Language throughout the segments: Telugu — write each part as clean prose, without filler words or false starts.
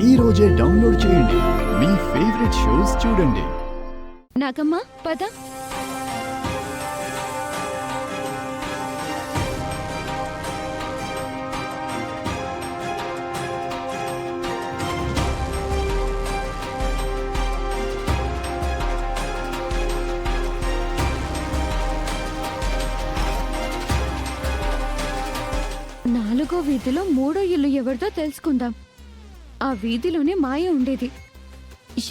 ఈ రోజే డౌన్లోడ్ చేయండి. మీ ఫేవరెట్ షోస్ చూడండి. నాగమ్మ పద. నాలుగో వీధిలో మూడో ఇల్లు ఎవరిదో తెలుసుకుందాం. ఆ వీధిలోనే మాయ ఉండేది.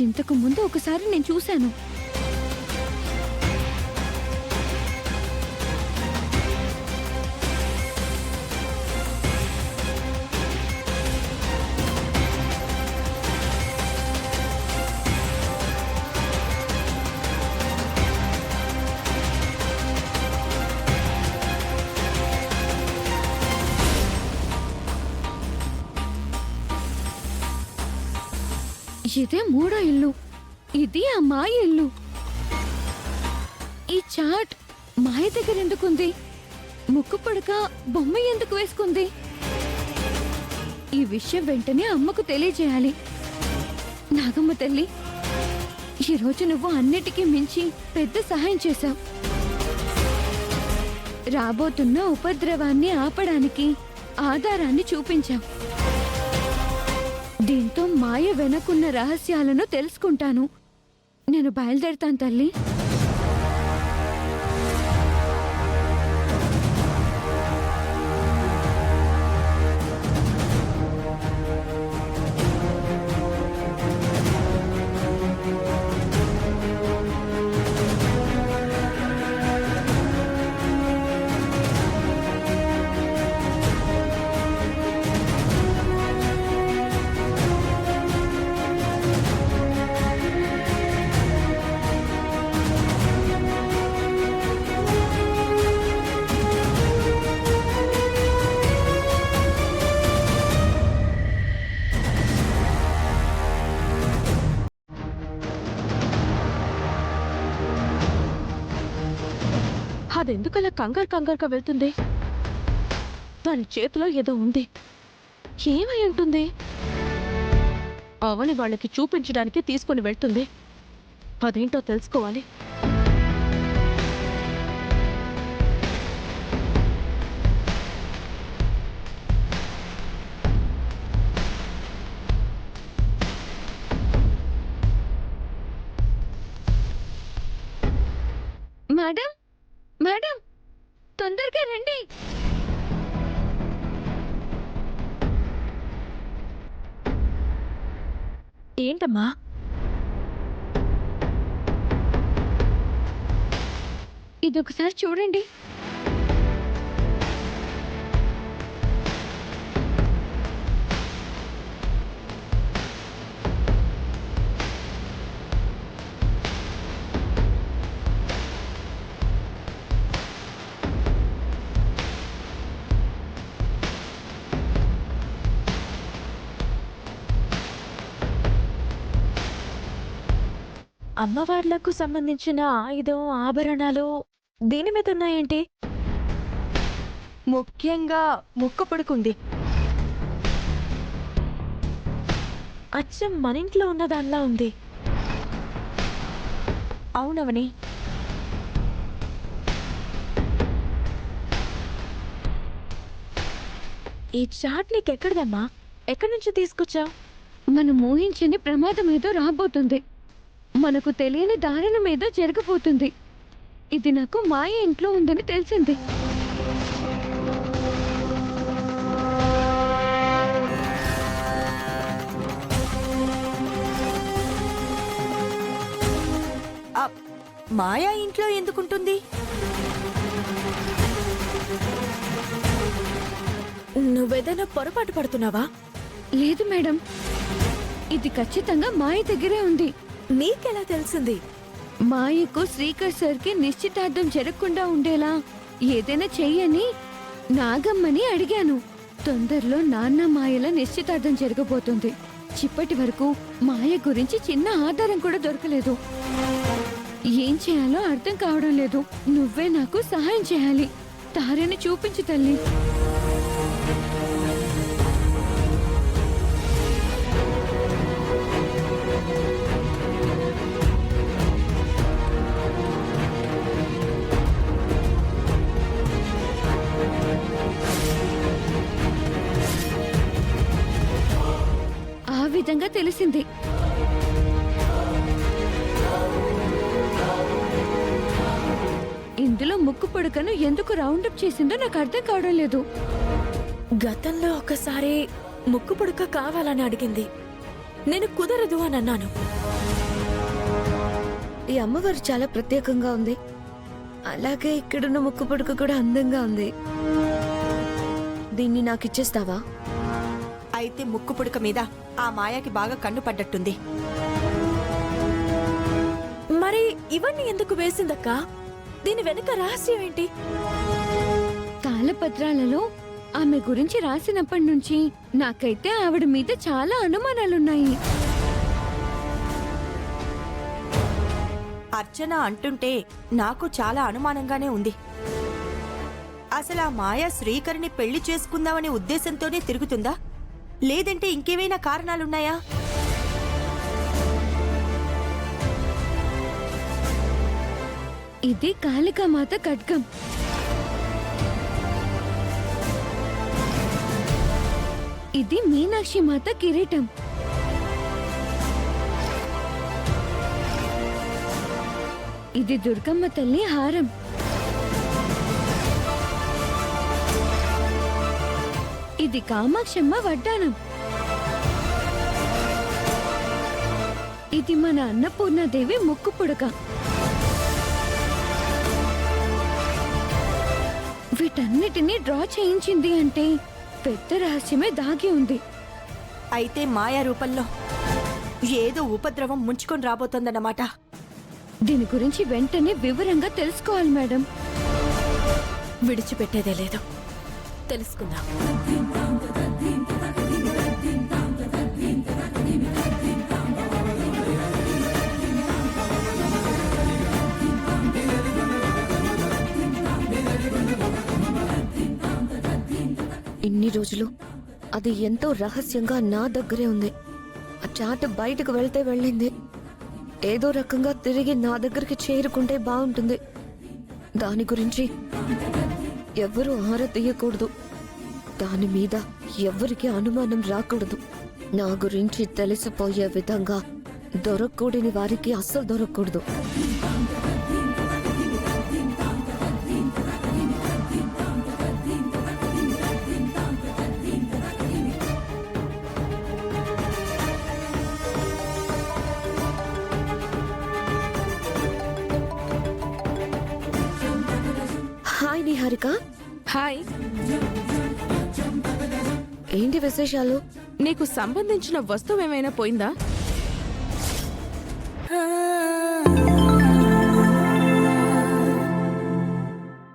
ఇంతకు ముందు ఒకసారి నేను చూశాను. ఇదే మూడో ఇల్లు. ఇది ఆ మాయ ఇల్లు. ఈ చాట్ మాయ దగ్గర ఎందుకుంది? ముక్కు పుడక బొమ్మ ఎందుకు వేసుకుంది? ఈ విషయం వెంటనే అమ్మకు తెలియజేయాలి. నాగమ్మ తల్లి, ఈరోజు నువ్వు అన్నిటికీ మించి పెద్ద సహాయం చేశావు. రాబోతున్న ఉపద్రవాన్ని ఆపడానికి ఆధారాన్ని చూపించావు. దీంతో మాయ వెనకున్న రహస్యాలను తెలుసుకుంటాను. నేను బయలుదేరుతాను తల్లి. అదెందుకలా కంగారుగా వెళ్తుంది? దాని చేతిలో ఏదో ఉంది. ఏమై ఉంటుంది? అవని వాళ్ళకి చూపించడానికి తీసుకుని వెళ్తుంది. అదేంటో తెలుసుకోవాలి. మేడం, మేడం, తొందరగా రండి. ఏంటమ్మా? ఇదొకసారి చూడండి. అమ్మవార్లకు సంబంధించిన ఆయుధం, ఆభరణాలు దీని మీద ఉన్నాయేంటి? ముఖ్యంగా ముక్క పడుకుంది. అచ్చం మన ఇంట్లో ఉన్న దానిలా ఉంది. అవునవని, ఈ చాట్ నీకెక్కడదమ్మా? ఎక్కడి నుంచి తీసుకొచ్చావు? మనం ఊహించని ప్రమాదం ఏదో రాబోతుంది. మనకు తెలియని దారుణం ఏదో జరగబోతుంది. ఇది నాకు మాయ ఇంట్లో ఉందని తెలిసింది. మాయా ఇంట్లో ఎందుకుంటుంది? నువ్వేదైనా పొరపాటు పడుతున్నావా? లేదు మేడం, ఇది ఖచ్చితంగా మాయ దగ్గరే ఉంది. నీకెలా తెలిసింది? మాయకు శ్రీకర్ సార్కి నిశ్చితార్థం జరగకుండా ఉండేలా ఏదైనా చెయ్యని నాగమ్మని అడిగాను. తొందరలో నాన్న మాయల నిశ్చితార్థం జరగబోతుంది. ఇప్పటి వరకు మాయ గురించి చిన్న ఆధారం కూడా దొరకలేదు. ఏం చేయాలో అర్థం కావడం లేదు. నువ్వే నాకు సహాయం చేయాలి. దారిని చూపించు తల్లి. విధంగా తెలిసింది. ఇందులో ముక్కు పుడకను ఎందుకు రౌండప్ చేసిందో నాకు అర్థం కావడం లేదు. గతంలో ఒకసారి ముక్కు పుడక కావాలని అడిగింది. నేను కుదరదు అని అన్నాను. ఈ అమ్మవారు చాలా ప్రత్యేకంగా ఉంది. అలాగే ఇక్కడున్న ముక్కు పుడక కూడా అందంగా ఉంది. దీన్ని నాకు ఇచ్చేస్తావా? అయితే ముక్కు పుడక మీద ఆ మాయాకి బాగా కన్ను పడ్డట్టుంది. మరి ఇవన్నీ ఎందుకు వేసిందక్క? దీని వెనుక రహస్యం ఏంటి? తాళపత్రాలలో ఆమె గురించి రాసినప్పటి నుంచి నాకైతే ఆవిడ మీద చాలా అనుమానాలున్నాయి. అర్చన అంటుంటే నాకు చాలా అనుమానంగానే ఉంది. అసలు ఆ మాయ శ్రీకర్ని పెళ్లి చేసుకుందామనే ఉద్దేశంతోనే తిరుగుతుందా, లేదంటే ఇంకేమైనా కారణాలున్నాయా? ఇది కాళికామాత ఖడ్గం. ఇది మీనాక్షి మాత కిరీటం. ఇది దుర్గమ్మ తల్లి హారం. ఇది కామాక్షమ్మ వడ్డానం. ఇది మన అన్నపూర్ణాదేవి ముక్కు పుడక. వీటన్నిటినీ డ్రా చేయించింది అంటే పెద్ద రహస్యమే దాగి ఉంది. అయితే మాయా రూపంలో ఏదో ఉపద్రవం ముంచుకొని రాబోతోందన్నమాట. దీని గురించి వెంటనే వివరంగా తెలుసుకోవాలి మేడం. విడిచిపెట్టేదే లేదు, తెలుసుకుందాం. ఇన్ని రోజులు అది ఎంతో రహస్యంగా నా దగ్గరే ఉంది. ఆ చాట బయటకు వెళ్తే వెళ్ళింది. ఏదో రకంగా తిరిగి నా దగ్గరికి చేరుకుంటే బాగుంటుంది. దాని గురించి ఎవరూ ఆరా తీయకూడదు. దాని మీద ఎవరికి అనుమానం రాకూడదు. నా గురించి తెలిసిపోయే విధంగా దొరకకూడని వారికి అస్సలు దొరకకూడదు. హాయ్ నిహారిక. హాయ్. ఏంటి విశేషాలు? నీకు సంబంధించిన వస్తువు ఏమైనా పోయిందా?